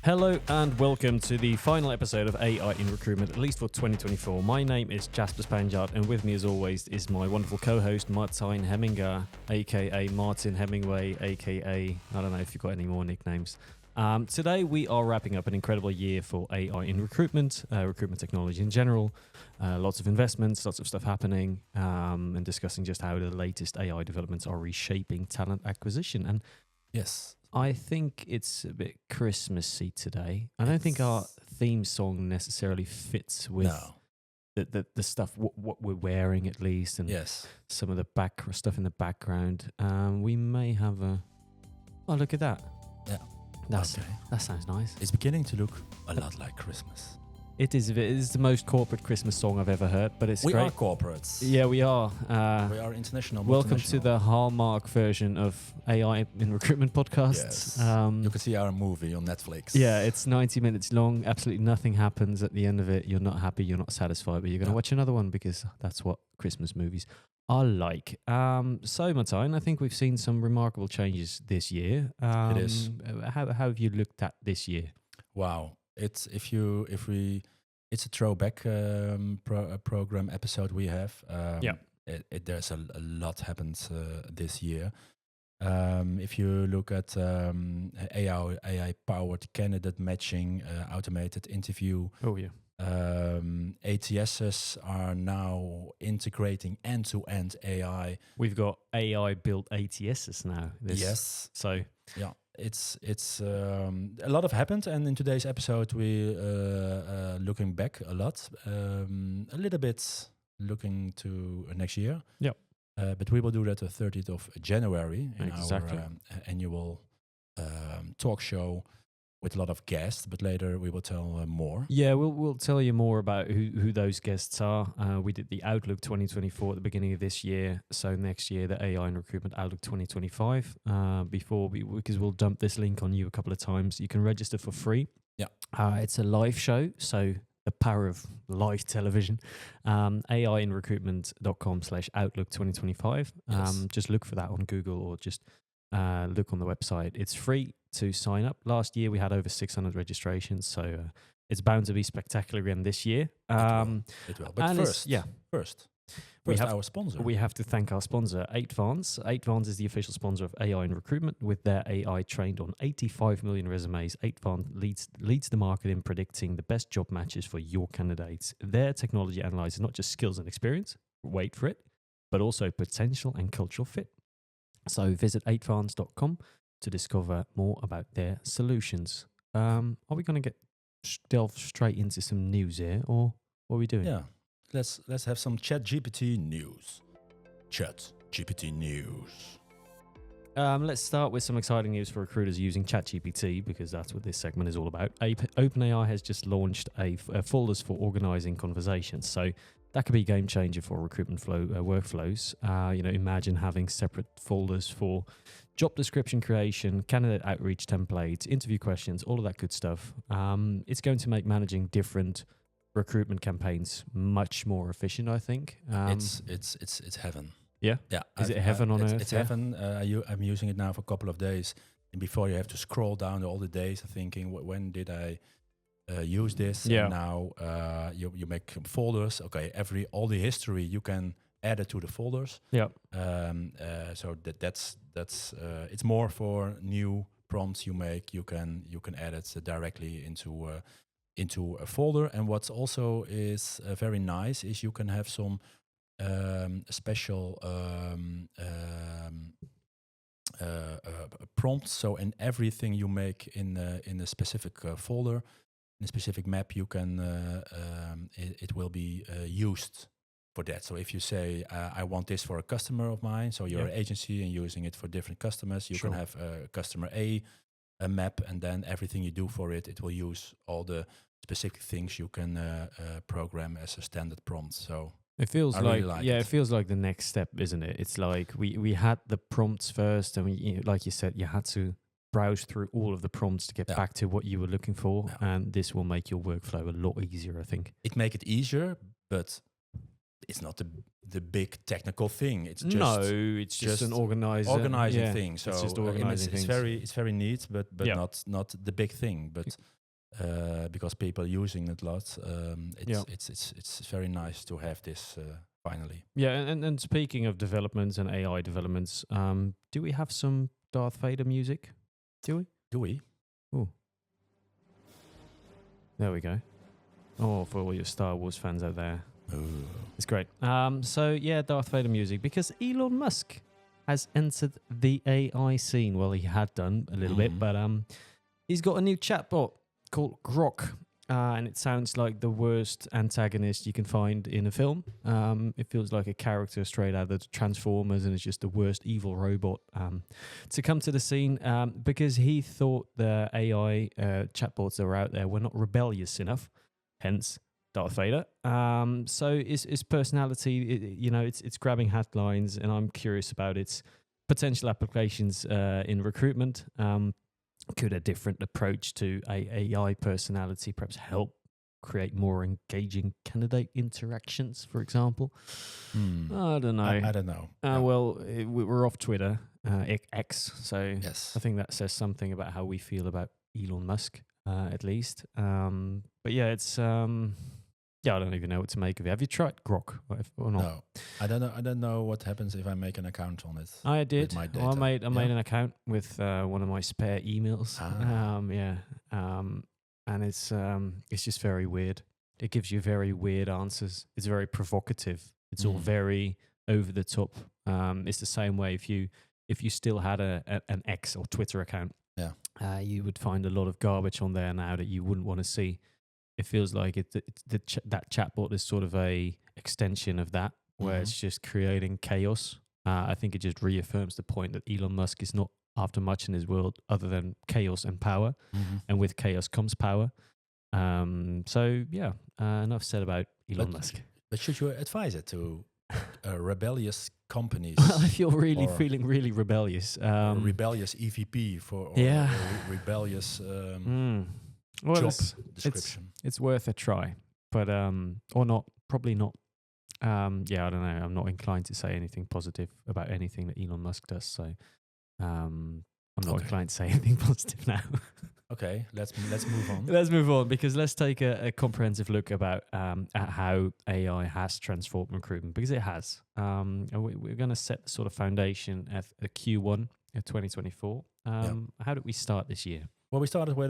Hello and welcome to the final episode of AI in Recruitment, at least for 2024. My name is Jasper Spanjaart, and with me as always is my wonderful co-host Martijn Hemminga, aka Martin Hemingway, aka I don't know if you've got any more nicknames. Today we are wrapping up an incredible year for AI in recruitment, recruitment technology in general, lots of investments, lots of stuff happening, and discussing just how the latest AI developments are reshaping talent acquisition. And yes, I think it's a bit Christmassy today. I don't think our theme song necessarily fits with the stuff, what we're wearing at least, and some of the stuff in the background. We may have oh, look at that. Yeah. That sounds nice. It's beginning to look a lot like Christmas. It is the most corporate Christmas song I've ever heard, but it's we great. We are corporates. Yeah, we are. We are international. Welcome to the Hallmark version of AI in Recruitment podcasts. Yes. You can see our movie on Netflix. Yeah, it's 90 minutes long. Absolutely nothing happens at the end of it. You're not happy. You're not satisfied, but you're going to watch another one because that's what Christmas movies are like. So, Martijn, I think we've seen some remarkable changes this year. It is. How have you looked at this year? Wow. It's a throwback program episode we have. There's a lot happened this year. If you look at AI powered candidate matching, automated interview. Oh yeah. ATSs are now integrating end-to-end AI. We've got AI built ATSs now. Yes. So yeah. It's a lot have happened, and in today's episode we looking back a lot, a little bit looking to next year. Yeah, but we will do that the 30th of January in our annual talk show with a lot of guests. But later we will tell more. Yeah, we'll tell you more about who those guests are. We did the Outlook 2024 at the beginning of this year. So next year, the AI in Recruitment Outlook 2025. Because we'll dump this link on you a couple of times. You can register for free. Yeah, it's a live show, so the power of live television. AIinrecruitment.com/Outlook 2025. Yes. Just look for that on Google or just look on the website. It's free to sign up. Last year we had over 600 registrations, so it's bound to be spectacular again this year. It will. But first, our sponsor. We have to thank our sponsor, 8Vans. 8Vans is the official sponsor of AI in Recruitment. With their AI trained on 85 million resumes, 8Vans leads the market in predicting the best job matches for your candidates. Their technology analyzes not just skills and experience, wait for it, but also potential and cultural fit. So visit 8vans.com to discover more about their solutions. Are we going to delve straight into some news here, or what are we doing? Yeah, let's have some ChatGPT news. ChatGPT news. Let's start with some exciting news for recruiters using ChatGPT, because that's what this segment is all about. OpenAI has just launched a folders for organizing conversations. So that could be a game changer for recruitment workflows. Imagine having separate folders for job description creation, candidate outreach templates, interview questions, all of that good stuff. It's going to make managing different recruitment campaigns much more efficient, I think. It's heaven. Yeah? Yeah. Is it heaven on earth? It's heaven. I'm using it now for a couple of days. And before you have to scroll down all the days thinking, when did I use this? Yeah. And now you make folders. Okay, all the history you can add it to the folders. Yeah. So that's it's more for new prompts you make. You can add it directly into a folder. And what's also is very nice is you can have some special prompts. So in everything you make in a specific folder, in a specific map, you can it will be used for that. So if you say I want this for a customer of mine, so you're an agency and using it for different customers, you can have customer A map, and then everything you do for it, it will use all the specific things you can program as a standard prompt. So it feels it feels like the next step, isn't it? It's like we had the prompts first, and like you said, you had to browse through all of the prompts to get back to what you were looking for, and this will make your workflow a lot easier, I think. It make it easier, but it's not the big technical thing. It's just no, it's just an organizing thing. So it's just organizing it's very neat, but not the big thing. But because people using it a lot, it's very nice to have this finally. Yeah, and speaking of developments and AI developments, do we have some Darth Vader music? Do we? Oh, there we go. Oh, for all your Star Wars fans out there. Ooh. It's great. So yeah, Darth Vader music, because Elon Musk has entered the AI scene. Well, he had done a little bit, but he's got a new chatbot called Grok, and it sounds like the worst antagonist you can find in a film. It feels like a character straight out of the Transformers, and it's just the worst evil robot to come to the scene, because he thought the AI chatbots that were out there were not rebellious enough, hence Darth Vader. So his personality, it's grabbing headlines, and I'm curious about its potential applications in recruitment. Could a different approach to AI personality perhaps help create more engaging candidate interactions, for example? I don't know. I don't know. Well, we're off Twitter, X, so Yes. I think that says something about how we feel about Elon Musk, at least. But yeah, it's... I don't even know what to make of it. Have you tried Grok or not? No, I don't know what happens if I make an account on it. I did. My I made data. an account with one of my spare emails. And it's just very weird. It gives you very weird answers. It's very provocative. It's all very over the top. It's the same way if you still had an X or Twitter account. Yeah. You would find a lot of garbage on there now that you wouldn't want to see. It feels like that chatbot is sort of a extension of that, where it's just creating chaos. I think it just reaffirms the point that Elon Musk is not after much in his world other than chaos and power. And with chaos comes power. So yeah, enough said about Elon Musk. But should you advise it to rebellious companies? Well, if you're really feeling really rebellious. Rebellious EVP or rebellious... Well, job description. It's worth a try, but or not, probably not. I don't know. I'm not inclined to say anything positive about anything that Elon Musk does. So I'm not inclined to say anything positive now. Okay, let's move on. Let's move on, because let's take a comprehensive look about at how AI has transformed recruitment, because it has. And we're going to set the sort of foundation at a Q1 of 2024. How did we start this year? Well, we started with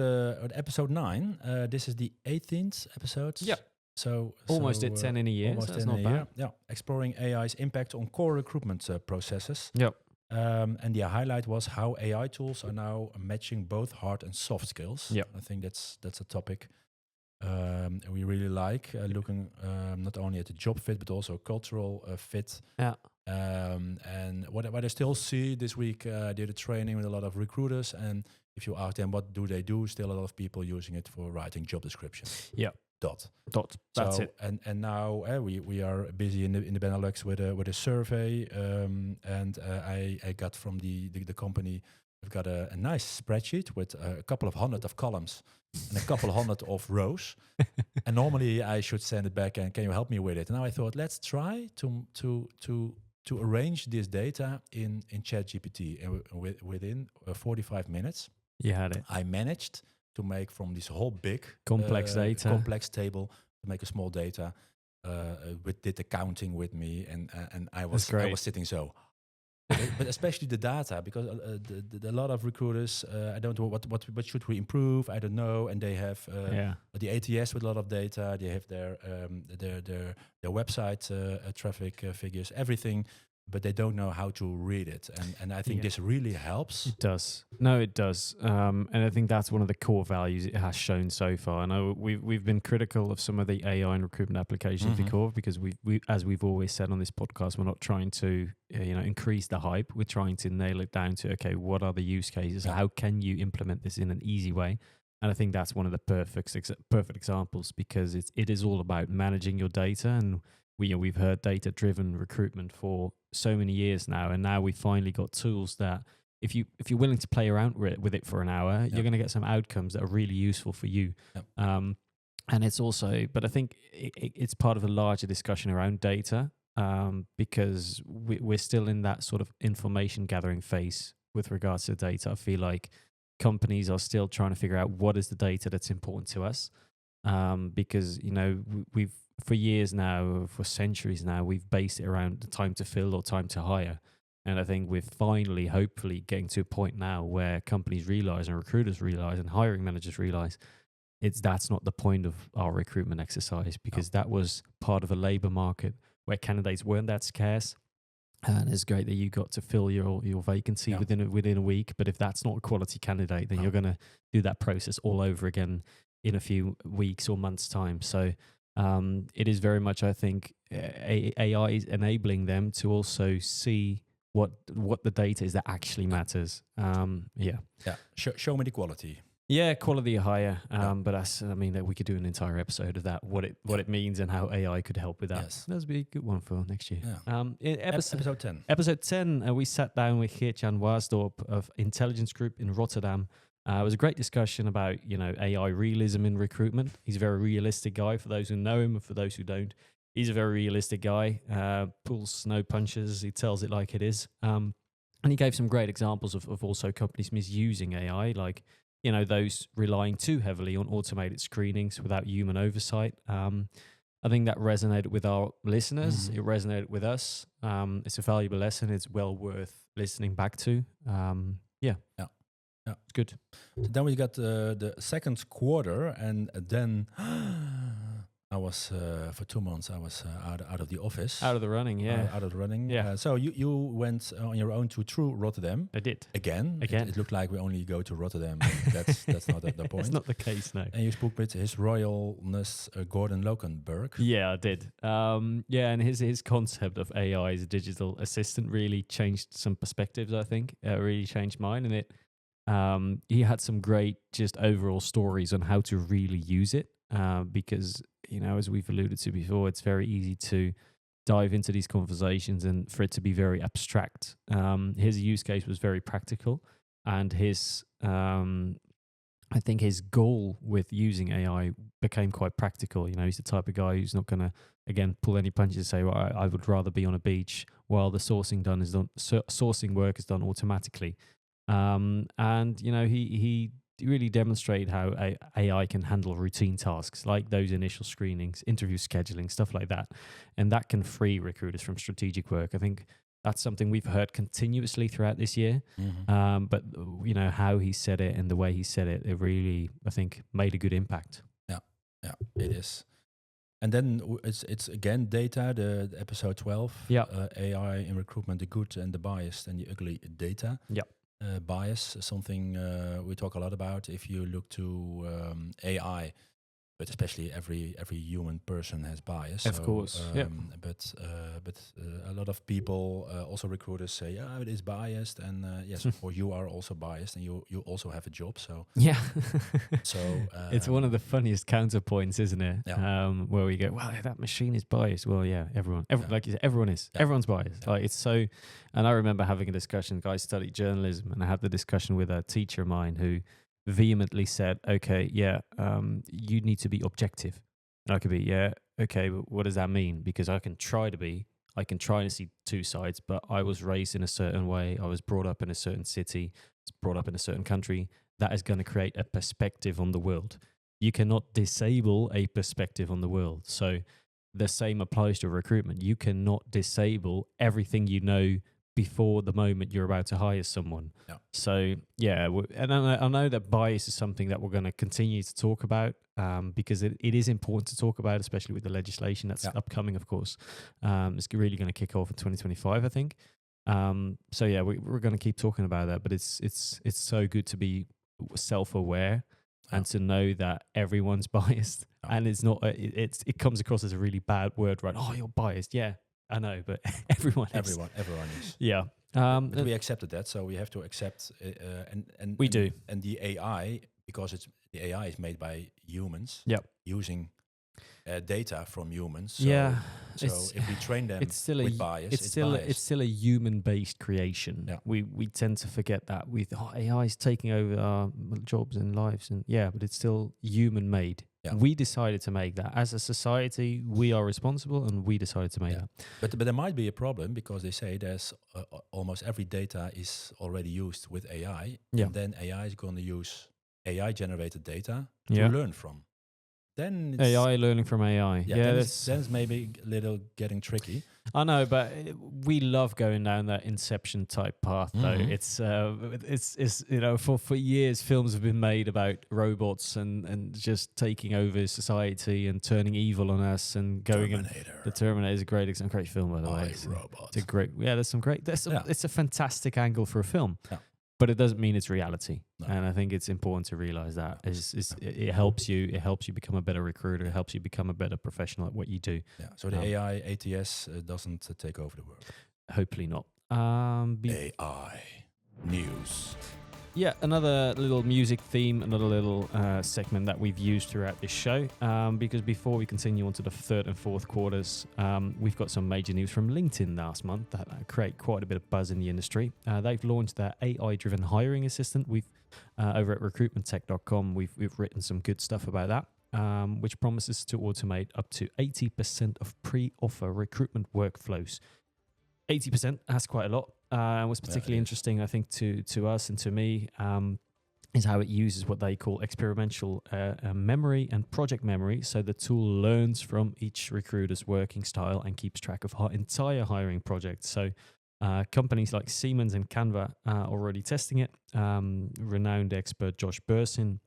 episode 9. This is the 18th episode. Yep. So almost at 10 in a year. So that's not bad. Yeah. Exploring AI's impact on core recruitment processes. Yep. And the highlight was how AI tools are now matching both hard and soft skills. Yep. I think that's a topic we really like, looking not only at the job fit but also cultural fit. Yeah. And what I still see this week, I did a training with a lot of recruiters, and if you ask them what do they do, still a lot of people using it for writing job descriptions. Yeah. Dot. That's it. And now we are busy in the Benelux with a survey, and I got from the company. We've got a nice spreadsheet with a couple of hundred of columns and a couple of hundred of rows. And normally I should send it back and can you help me with it? And now I thought, let's try to arrange this data in ChatGPT, and within 45 minutes. You had it. I managed to make from this whole big complex table to make a small data. Did the counting with me, and I was sitting so. But especially the data, because a lot of recruiters, I don't know what should we improve. I don't know, and they have the ATS with a lot of data. They have their website traffic figures, everything. But they don't know how to read it, and I think this really helps. It does. No, it does, and I think that's one of the core values it has shown so far. I know we've been critical of some of the AI and recruitment applications before, because we as we've always said on this podcast, we're not trying to increase the hype. We're trying to nail it down to what are the use cases? How can you implement this in an easy way? And I think that's one of the perfect examples, because it is all about managing your data. And we've heard data-driven recruitment for so many years now, and now we finally got tools that if you're willing to play around with it for an hour, you're going to get some outcomes that are really useful for you. And it's also, but I think it's part of a larger discussion around data. because we're still in that sort of information gathering phase with regards to data. I feel like companies are still trying to figure out what is the data that's important to us, because we've for years now, for centuries now, we've based it around the time to fill or time to hire. And I think we're finally, hopefully, getting to a point now where companies realize and recruiters realize and hiring managers realize that's not the point of our recruitment exercise, because that was part of a labor market where candidates weren't that scarce. And it's great that you got to fill your vacancy within a week. But if that's not a quality candidate, then you're going to do that process all over again in a few weeks or months' time. So it is very much, I think, AI is enabling them to also see what the data is that actually matters. Show me the quality. Yeah, quality higher. But that we could do an entire episode of that, what it means and how AI could help with that. Yes. That would be a good one for next year. Yeah. Episode 10. Episode 10, we sat down with Geert-Jan Waasdorp of Intelligence Group in Rotterdam. It was a great discussion about AI realism in recruitment. He's a very realistic guy. For those who know him, and for those who don't, he's a very realistic guy. Pulls no punches. He tells it like it is. And he gave some great examples of also companies misusing AI, like those relying too heavily on automated screenings without human oversight. I think that resonated with our listeners. It resonated with us. It's a valuable lesson. It's well worth listening back to. It's good. So then we got the second quarter, and then I was for 2 months. I was out of the office, out of the running. Out of the running. Yeah. So you went on your own to Rotterdam. I did again. It looked like we only go to Rotterdam. That's not the point. It's not the case, no. And you spoke with His Royalness Gordon Lokenberg. Yeah, I did. And his concept of AI as a digital assistant really changed some perspectives. I think it really changed mine, and he had some great just overall stories on how to really use it. Because as we've alluded to before, it's very easy to dive into these conversations and for it to be very abstract. His use case was very practical, and I think his goal with using AI became quite practical. He's the type of guy who's not going to, again, pull any punches and say, well, I would rather be on a beach while the sourcing work is done automatically. He really demonstrated how AI can handle routine tasks like those initial screenings, interview scheduling, stuff like that. And that can free recruiters from strategic work. I think that's something we've heard continuously throughout this year. But, how he said it and the way he said it really, I think, made a good impact. Yeah, it is. And then it's again data, the episode 12. AI in recruitment, the good and the biased and the ugly data. Yeah. Bias, something we talk a lot about. If you look to AI, but especially every human person has bias. Of course. But a lot of people, also recruiters, say, yeah, it is biased, and yes, or you are also biased, and you also have a job. So so it's one of the funniest counterpoints, isn't it? Yeah. Where we go, well, that machine is biased. Well, yeah, everyone like you said, everyone is. Yeah. Everyone's biased. Like it's so. And I remember having a discussion. Guys studied journalism, and I had the discussion with a teacher of mine who vehemently said, okay, you need to be objective. And I could be, okay, but what does that mean? Because I can try to see two sides, but I was raised in a certain way. I was brought up in a certain city, brought up in a certain country. That is going to create a perspective on the world. You cannot disable a perspective on the world. So the same applies to recruitment. You cannot disable everything you know before the moment you're about to hire someone. Yeah. So, and I know that bias is something that we're going to continue to talk about because it is important to talk about, especially with the legislation that's upcoming, of course. It's really going to kick off in 2025, I think. We're going to keep talking about that, but it's so good to be self-aware and to know that everyone's biased. And it's not, it comes across as a really bad word, right? Oh, you're biased. Yeah. I know, but everyone is. Everyone is. Yeah. But we accepted that, so we have to accept and we do. And the AI, because the AI is made by humans. Yep. Using data from humans. So So if we train them with bias, it's still a human-based creation. Yeah. We tend to forget that with AI is taking over our jobs and lives, and but it's still human-made. Yeah. We decided to make that as a society. We are responsible, and we decided to make that. But there might be a problem because they say there's almost every data is already used with AI, and then AI is going to use AI-generated data to learn from. Then it's AI learning from AI. then it's maybe a little getting tricky. I know, but we love going down that Inception type path. Though it's for years films have been made about robots and just taking over society and turning evil on us and going. Terminator. The Terminator is a great film, by the way. It's a great. It's a fantastic angle for a film. Yeah. But it doesn't mean it's reality, and I think it's important to realize that it helps you. It helps you become a better recruiter. It helps you become a better professional at what you do. Yeah. So the AI ATS doesn't take over the world. Hopefully not. AI news. Yeah, another little music theme, another little segment that we've used throughout this show. Because before we continue on to the third and fourth quarters, we've got some major news from LinkedIn last month that create quite a bit of buzz in the industry. They've launched their AI-driven hiring assistant. We've over at recruitmenttech.com, we've written some good stuff about that, which promises to automate up to 80% of pre-offer recruitment workflows. 80%, that's quite a lot. What's particularly interesting, I think, to us and to me, is how it uses what they call experiential memory and project memory. So the tool learns from each recruiter's working style and keeps track of entire hiring projects. So companies like Siemens and Canva are already testing it. Renowned expert Josh Bursin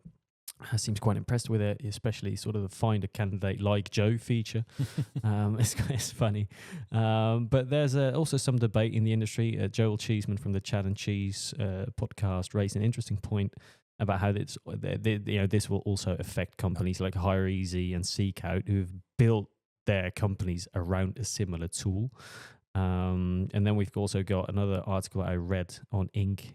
seems quite impressed with it, especially sort of the find a candidate like Joe feature. It's funny. But there's also some debate in the industry. Joel Cheeseman from the Chad and Cheese podcast raised an interesting point about how this will also affect companies like HireEasy and SeekOut, who've built their companies around a similar tool. And then we've also got another article I read on Inc.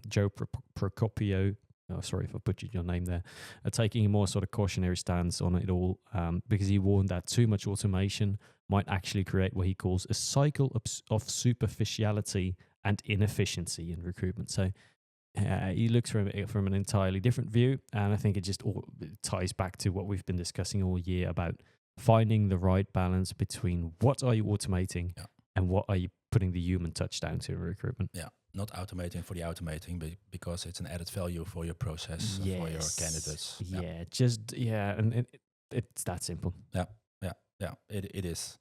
Joe Procopio. Oh, sorry if I butchered your name there. Taking a more sort of cautionary stance on it all, because he warned that too much automation might actually create what he calls a cycle of superficiality and inefficiency in recruitment. So he looks from an entirely different view, and I think it ties back to what we've been discussing all year about finding the right balance between what are you automating and what are you putting the human touch down to in recruitment. Yeah. Not automating for the automating, but because it's an added value for your process, for your candidates. And it's that simple. Yeah, it is.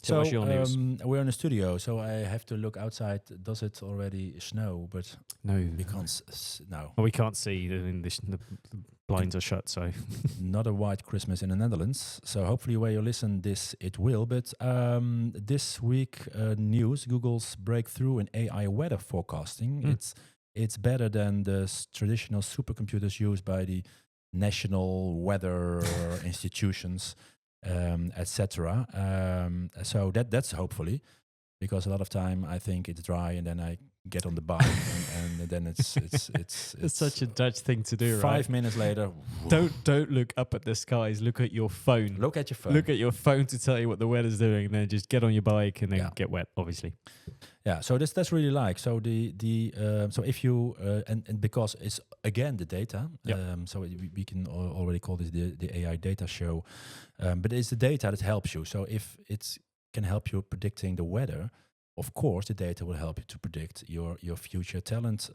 So what's your news? We're in the studio, so I have to look outside. Does it already snow? But no, we can't. No, we can't see. The blinds are shut, so not a white Christmas in the Netherlands. So hopefully, where you listen this, it will. But this week, news: Google's breakthrough in AI weather forecasting. It's better than the traditional supercomputers used by the national weather institutions. Etc. So that's hopefully, because a lot of time I think it's dry and then I get on the bike and then it's such a Dutch thing to do. 5 minutes later, don't look up at the skies. Look at your phone. Look at your phone. Look at your phone to tell you what the weather's doing, and then just get on your bike and then get wet. Obviously. Yeah. So that's really so so if you and because it's again the data. So we can already call this the AI data show, but it's the data that helps you. So if it can help you predicting the weather, of course, the data will help you to predict your future talent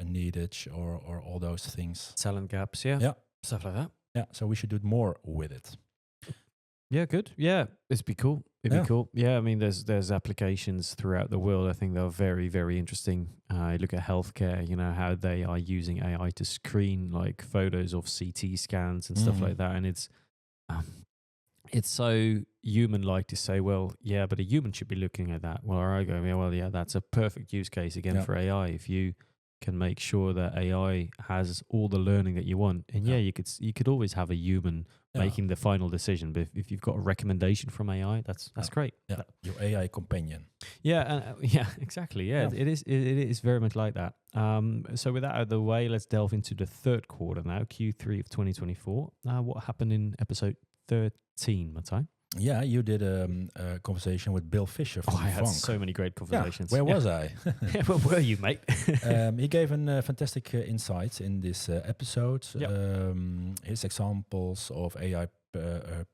needed or all those things. Talent gaps, stuff like that. Yeah, so we should do more with it. Yeah, good. Yeah, it'd be cool. It'd be cool. Yeah, I mean, there's applications throughout the world. I think they're very, very interesting. Look at healthcare. You know how they are using AI to screen like photos of CT scans and stuff like that, and it's so human-like to say, well, yeah, but a human should be looking at that. Well, I go, that's a perfect use case again for AI. If you can make sure that AI has all the learning that you want, and you could always have a human making the final decision. But if you've got a recommendation from AI, that's great. Yeah, your AI companion. Yeah, exactly. Yeah, it is very much like that. So with that out of the way, let's delve into the third quarter now, Q3 of 2024. What happened in episode 13, Martijn? Yeah, you did a conversation with Bill Fisher from I had Funk. so many great conversations. Where was I? Where were you, mate? He gave fantastic insights in this episode. His examples of AI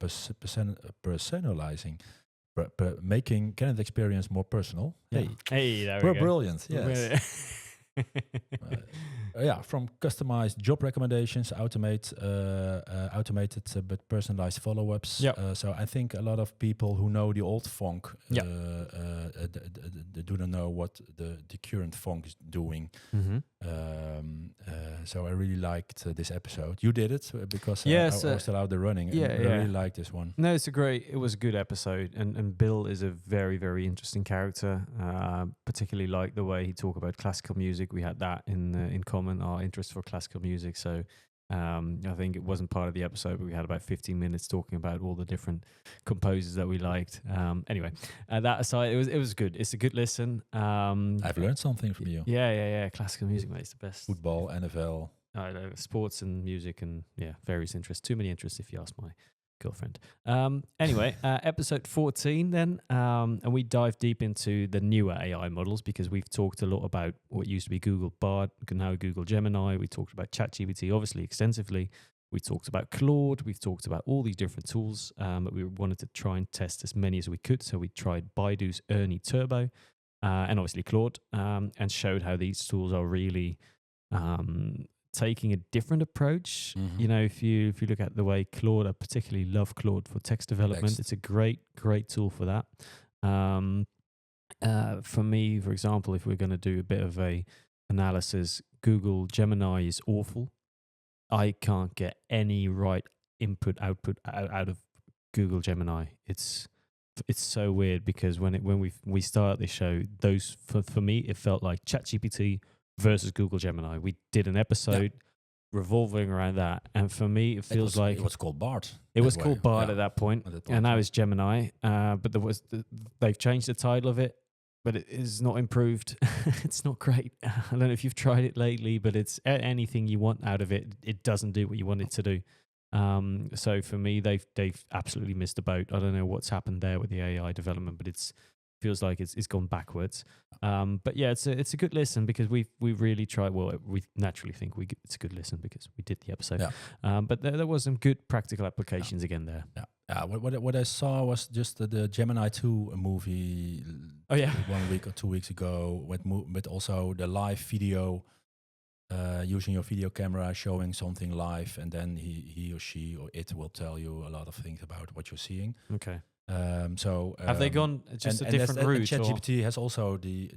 personalizing, making candidate experience more personal. Yeah. Hey, there we we're go. brilliant. Yes. From customized job recommendations, automated but personalized follow-ups. So I think a lot of people who know the old Funk do not know what the current Funk is doing. So I really liked this episode. You did it because I was still out there running. I really liked this one. No, it was a good episode, and Bill is a very, very interesting character. Particularly like the way he talked about classical music. We had that in common, our interest for classical music. So I think it wasn't part of the episode, but we had about 15 minutes talking about all the different composers that we liked. Anyway, that aside, it was good. It's a good listen. I've learned something from you. Yeah. Classical music, mate, it's the best. Football, NFL. Sports and music and various interests. Too many interests if you ask my girlfriend. Anyway, episode 14 then, and we dive deep into the newer AI models because we've talked a lot about what used to be Google Bard, now Google Gemini. We talked about ChatGPT obviously extensively. We talked about Claude. We've talked about all these different tools, but we wanted to try and test as many as we could. So we tried Baidu's Ernie Turbo and obviously Claude, and showed how these tools are really taking a different approach. You know, if you look at the way Claude, I particularly love Claude for text development. It's a great tool for that. For me, for example, if we're going to do a bit of a analysis, Google Gemini is awful. I can't get any right output out of Google Gemini. It's so weird because when we started this show, those for me it felt like ChatGPT versus Google Gemini. We did an episode revolving around that, and for me it feels like it was called Bard. It was called Bard at that point, and now it's Gemini. But they've changed the title of it, but it is not improved. It's not great. I don't know if you've tried it lately, but it's anything you want out of it, it doesn't do what you want it to do. So for me, they've absolutely missed the boat. I don't know what's happened there with the AI development, but feels like it's gone backwards. But yeah, it's a good listen because we really tried. Well, we naturally think it's a good listen because we did the episode. But there was some good practical applications again there. What I saw was just the Gemini 2 movie. 1 week or 2 weeks ago, with also the live video. Using your video camera, showing something live, and then he or she or it will tell you a lot of things about what you're seeing. Okay. Have they gone just a different route? ChatGPT has also the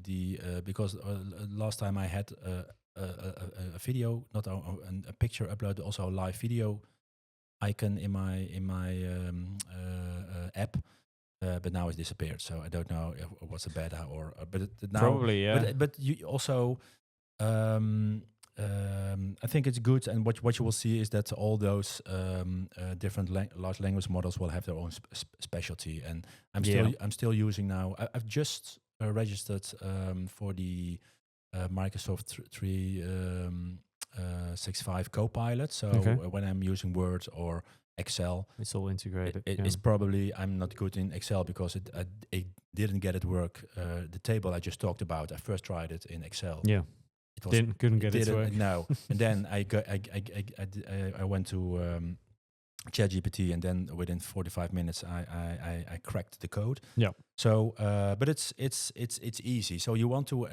because last time I had a video, not a picture upload, also a live video icon in my app, but now it's disappeared. So I don't know if it was a beta or but now probably But you also. I think it's good, and what you will see is that all those different large language models will have their own specialty. And I'm still using now. I've just registered for the Microsoft 365 Copilot. So when I'm using Word or Excel, it's all integrated. It's probably I'm not good in Excel because it didn't get it work. The table I just talked about, I first tried it in Excel. Yeah. Couldn't get it to work. No, and then I went to ChatGPT, and then within 45 minutes I cracked the code. Yeah. So, but it's easy. So you want to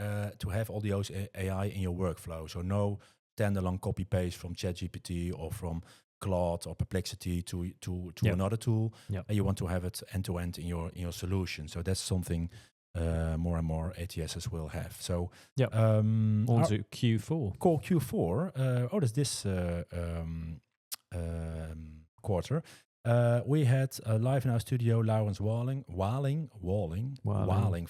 have all those AI in your workflow. So no standalone copy paste from ChatGPT or from Claude or Perplexity to another tool. Yep. And you want to have it end to end in your solution. So that's something. More and more ATSs will have. So on to Q4. Call Q4. That's this quarter. We had live in our studio Laurens Walling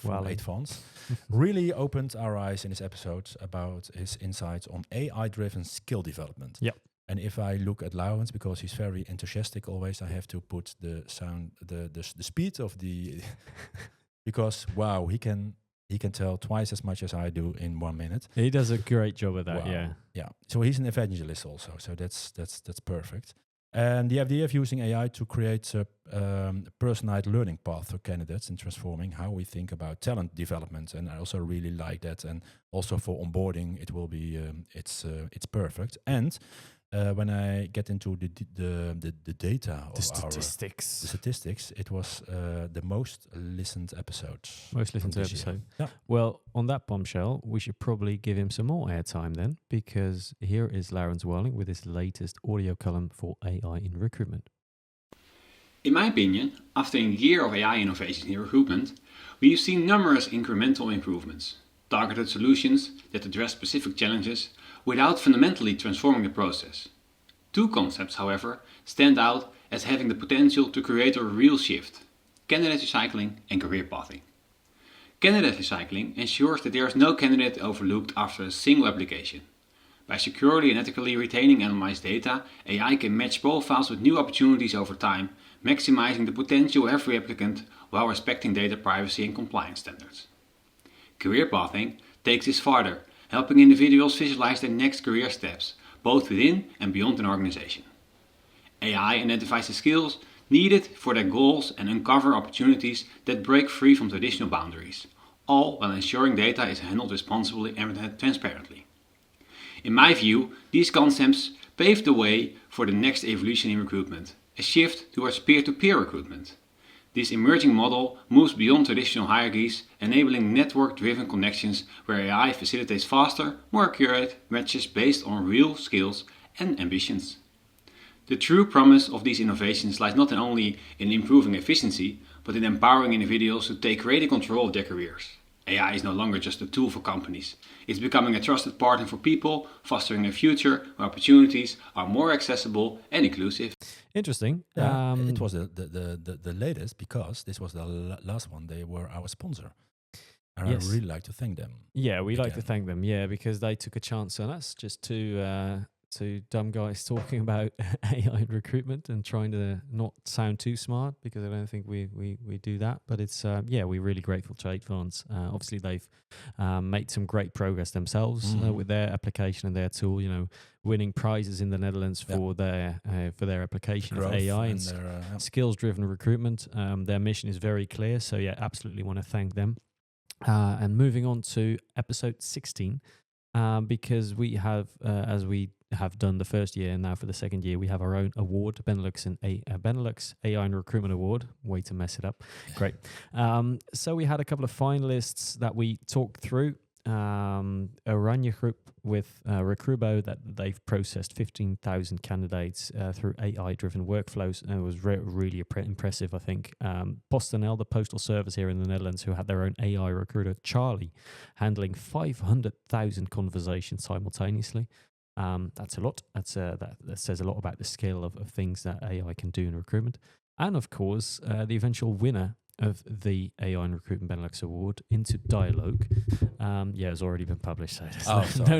from Advance. Really opened our eyes in this episode about his insights on AI-driven skill development. Yep. And if I look at Laurens, because he's very enthusiastic always, I have to put the sound, the speed of the... Because wow, he can tell twice as much as I do in 1 minute. He does a great job of that. Wow. Yeah. So he's an evangelist also. So that's perfect. And the idea of using AI to create personalized learning path for candidates in transforming how we think about talent development. And I also really like that. And also for onboarding, it will be it's perfect. And when I get into the data, The statistics. it was the most listened episode. Most listened to from this year. episode. Yeah. Well, on that bombshell, we should probably give him some more airtime then, because here is Laurens Welling with his latest audio column for AI in recruitment. In my opinion, after a year of AI innovations in recruitment, we've seen numerous incremental improvements, targeted solutions that address specific challenges without fundamentally transforming the process. Two concepts, however, stand out as having the potential to create a real shift: candidate recycling and career pathing. Candidate recycling ensures that there is no candidate overlooked after a single application. By securely and ethically retaining anonymized data, AI can match profiles with new opportunities over time, maximizing the potential of every applicant while respecting data privacy and compliance standards. Career pathing takes this farther, helping individuals visualize their next career steps, both within and beyond an organization. AI identifies the skills needed for their goals and uncover opportunities that break free from traditional boundaries, all while ensuring data is handled responsibly and transparently. In my view, these concepts pave the way for the next evolution in recruitment, a shift towards peer-to-peer recruitment. This emerging model moves beyond traditional hierarchies, enabling network-driven connections where AI facilitates faster, more accurate matches based on real skills and ambitions. The true promise of these innovations lies not only in improving efficiency, but in empowering individuals to take greater control of their careers. AI is no longer just a tool for companies. It's becoming a trusted partner for people, fostering a future where opportunities are more accessible and inclusive. Interesting. Yeah, it was the latest because this was the last one. They were our sponsor. And Yes. I really like to thank them. Yeah, we like to Again. thank them. Yeah, because they took a chance on us, just two dumb guys talking about AI in recruitment and trying to not sound too smart, because I don't think we do that. But it's we're really grateful to Advance. Obviously, they've made some great progress themselves with their application and their tool. You know, winning prizes in the Netherlands for their application of AI and their, skills-driven recruitment. Their mission is very clear. So yeah, absolutely want to thank them. And moving on to episode 16, because we have, as we have done the first year and now for the second year, we have our own award, Benelux AI and Recruitment Award. Way to mess it up. Great. So we had a couple of finalists that we talked through. Oranje Group with Recrubo, that they've processed 15,000 candidates through AI-driven workflows, and it was really impressive, I think. PostNL, the postal service here in the Netherlands, who had their own AI recruiter, Charlie, handling 500,000 conversations simultaneously. That's a lot. That says a lot about the scale of things that AI can do in recruitment. And of course, the eventual winner of the AI and Recruitment Benelux Award, Into Dialogue. It's already been published, so no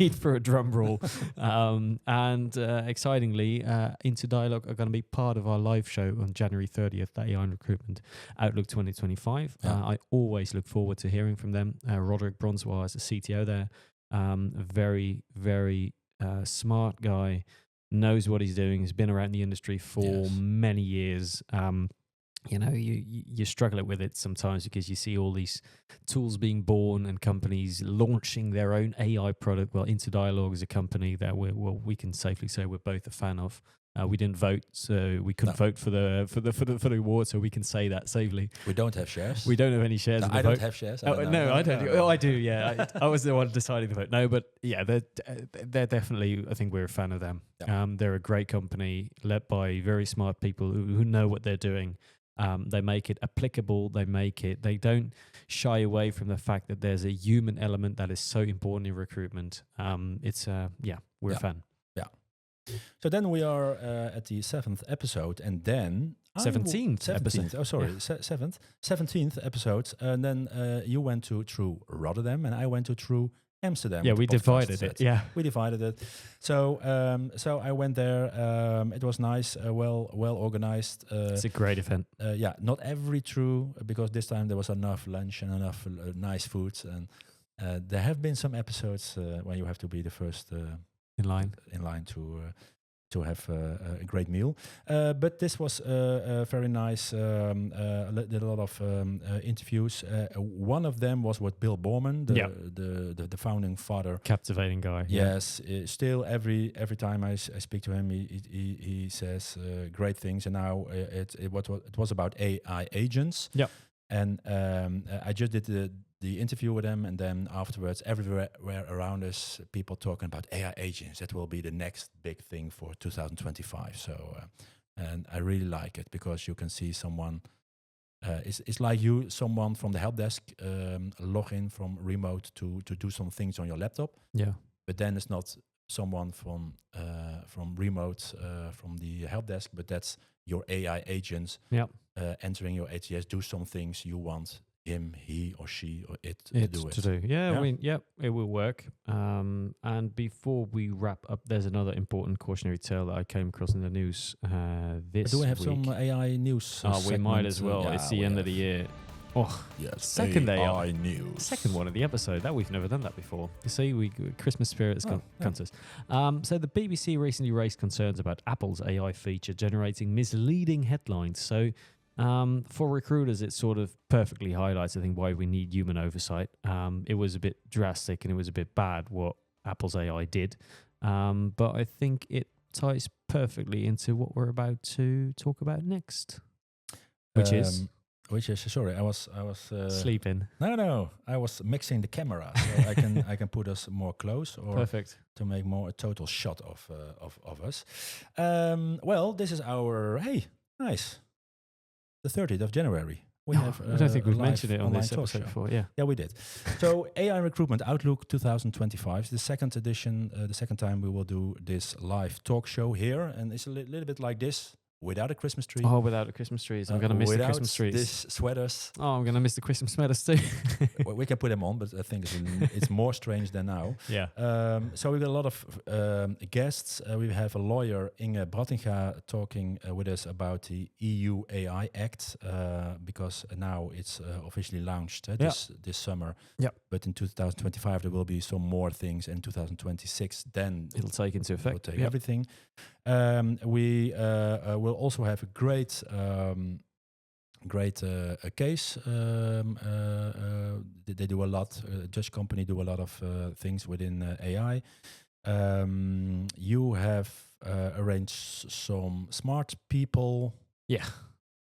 need for a drum roll. And excitingly, Into Dialogue are going to be part of our live show on January 30th, the AI and Recruitment Outlook 2025. I always look forward to hearing from them. Roderick Bronswar is the CTO there. Very, very smart guy, knows what he's doing, has been around the industry for many years. You know, you struggle with it sometimes because you see all these tools being born and companies launching their own AI product. Well, Into Dialogue is a company that we can safely say we're both a fan of. We didn't vote, so we couldn't vote for the award, so we can say that safely. We don't have shares. We don't have any shares. I don't have shares. I don't. Oh, I do. Yeah, I was the one deciding to vote. No, but yeah, they're definitely. I think we're a fan of them. Yeah. They're a great company led by very smart people who know what they're doing. They make it applicable. They don't shy away from the fact that there's a human element that is so important in recruitment. We're a fan. Yeah. So then we are at the 7th episode, and then 17th episode. Oh, sorry, 17th episode, and then you went through Rotterdam, and I went through Amsterdam. Yeah, we divided it. Yeah, we divided it. So I went there. It was nice, well organized. It's a great event. Not every true, because this time there was enough lunch and enough nice food, and there have been some episodes when you have to be the first in line to have a great meal. But this was very nice. Did a lot of interviews. One of them was with Bill Borman, the founding father. Captivating guy. Yes, still every time I speak to him, he says great things. And now it was about AI agents. Yeah. And I just did the interview with him, and then afterwards, everywhere around us, people talking about AI agents. That will be the next big thing for 2025. So, and I really like it because you can see someone. It's like someone from the help desk log in from remote to do some things on your laptop. Yeah. But then it's not someone from remote from the help desk, but that's your AI agents. Yeah. Entering your ATS, do some things you want him, he, or she, or it to do it. Yeah, it will work. And before we wrap up, there's another important cautionary tale that I came across in the news this Do we have week. some AI news? We might as well. It's the end of the year. Oh, yes. Second AI news. Second one of the episode. That we've never done that before. You see, Christmas spirit has come to us. So the BBC recently raised concerns about Apple's AI feature generating misleading headlines. So for recruiters, it sort of perfectly highlights, I think, why we need human oversight. It was a bit drastic and it was a bit bad what Apple's AI did. But I think it ties perfectly into what we're about to talk about next, which is... Sorry, I was sleeping. No, I was mixing the camera, so I can put us more close, or perfect to make more a total shot of us. Well, this is our nice, the 30th of January. I don't think we've mentioned it on this episode before. Yeah, we did. So AI Recruitment Outlook 2025, the second edition, the second time we will do this live talk show here, and it's a little bit like this. Without a Christmas tree. Oh, without the Christmas trees. I'm going to miss the Christmas trees. This sweaters. Oh, I'm going to miss the Christmas sweaters too. Well, we can put them on, but I think it's more strange than now. Yeah. So we've got a lot of guests. We have a lawyer, Inge Brattinga, talking with us about the EU AI Act, because now it's officially launched this summer. Yeah. But in 2025, there will be some more things. In 2026, then it'll take into effect. It'll take everything. We will also have a great case. They do a lot. Dutch company do a lot of things within AI. You have arranged some smart people. Yeah.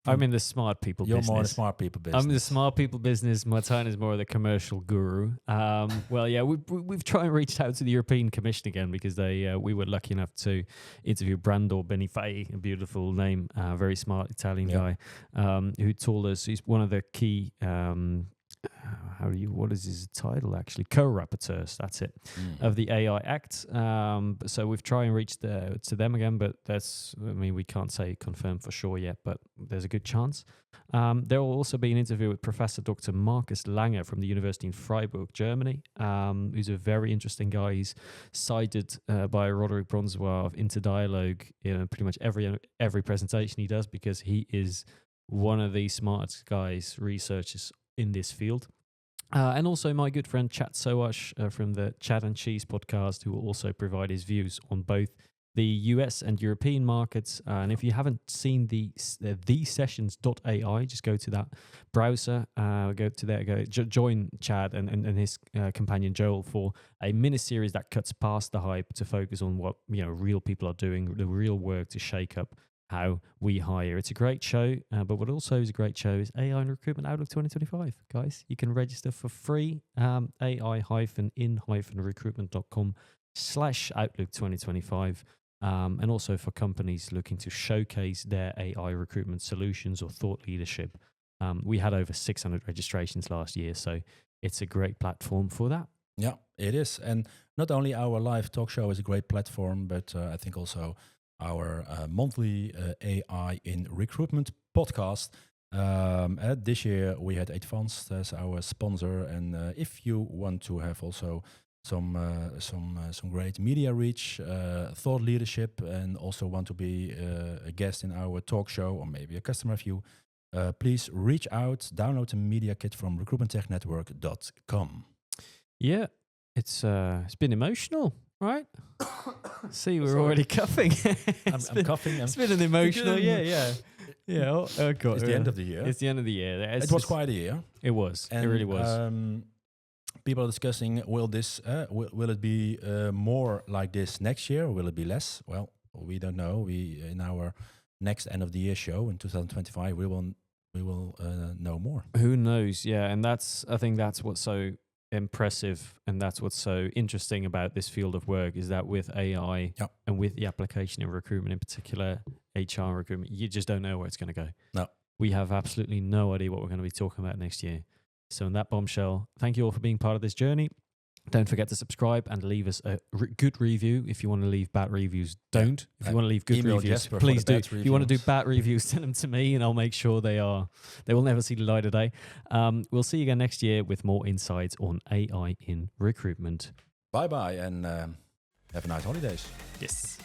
I'm in the smart people business. You're more in the smart people business. I'm in the smart people business. Martijn is more of the commercial guru. Well, yeah, we've tried and reached out to the European Commission again because we were lucky enough to interview Brando Benifei, a beautiful name, very smart Italian guy, who told us he's one of the key. What is his title actually? Co-rapporteurs, that's it, of the AI Act. So we've tried and reached to them again, but we can't say confirmed for sure yet, but there's a good chance. There will also be an interview with Professor Doktor Markus Langer from the University in Freiburg, Germany, who's a very interesting guy. He's cited by Roderick Bronzois of Interdialogue in pretty much every presentation he does because he is one of the smartest guys, researchers in this field. And also my good friend Chad Sowash from the Chad and Cheese podcast, who will also provide his views on both the US and European markets. And if you haven't seen thesessions.ai, just go to that browser, go to there, join Chad and his companion Joel for a mini-series that cuts past the hype to focus on what real people are doing, the real work to shake up how we hire. It's a great show, but what also is a great show is AI In Recruitment Outlook 2025. Guys, you can register for free, ai-in-recruitment.com/Outlook 2025. And also for companies looking to showcase their AI recruitment solutions or thought leadership. We had over 600 registrations last year, so it's a great platform for that. Yeah, it is. And not only our live talk show is a great platform, but I think also our monthly AI in Recruitment podcast. This year we had Advanced as our sponsor, and if you want to have also some great media reach, thought leadership, and also want to be a guest in our talk show or maybe a customer review, please reach out, download the media kit from recruitmenttechnetwork.com. Yeah, it's been emotional. right? See, we're already coughing. I'm coughing. It's been an emotional, yeah. Oh God. It's the end of the year. It's the end of the year. It was quite a year. It was. And, it really was. People are discussing, will it be more like this next year, or will it be less? Well, we don't know. We in our next end of the year show in 2025, we will know more. Who knows? Yeah, and I think that's what's so impressive, and that's what's so interesting about this field of work, is that with AI and with the application in recruitment, in particular HR recruitment, you just don't know where it's going to go. No, we have absolutely no idea what we're going to be talking about next year. So in that bombshell, thank you all for being part of this journey. Don't forget to subscribe and leave us a good review. If you want to leave bad reviews, don't. If you want to leave good reviews, Jasper, please do. If you want to do bad reviews, send them to me and I'll make sure they will never see the light of day. We'll see you again next year with more insights on AI in recruitment. Bye-bye and have a nice holidays. Yes.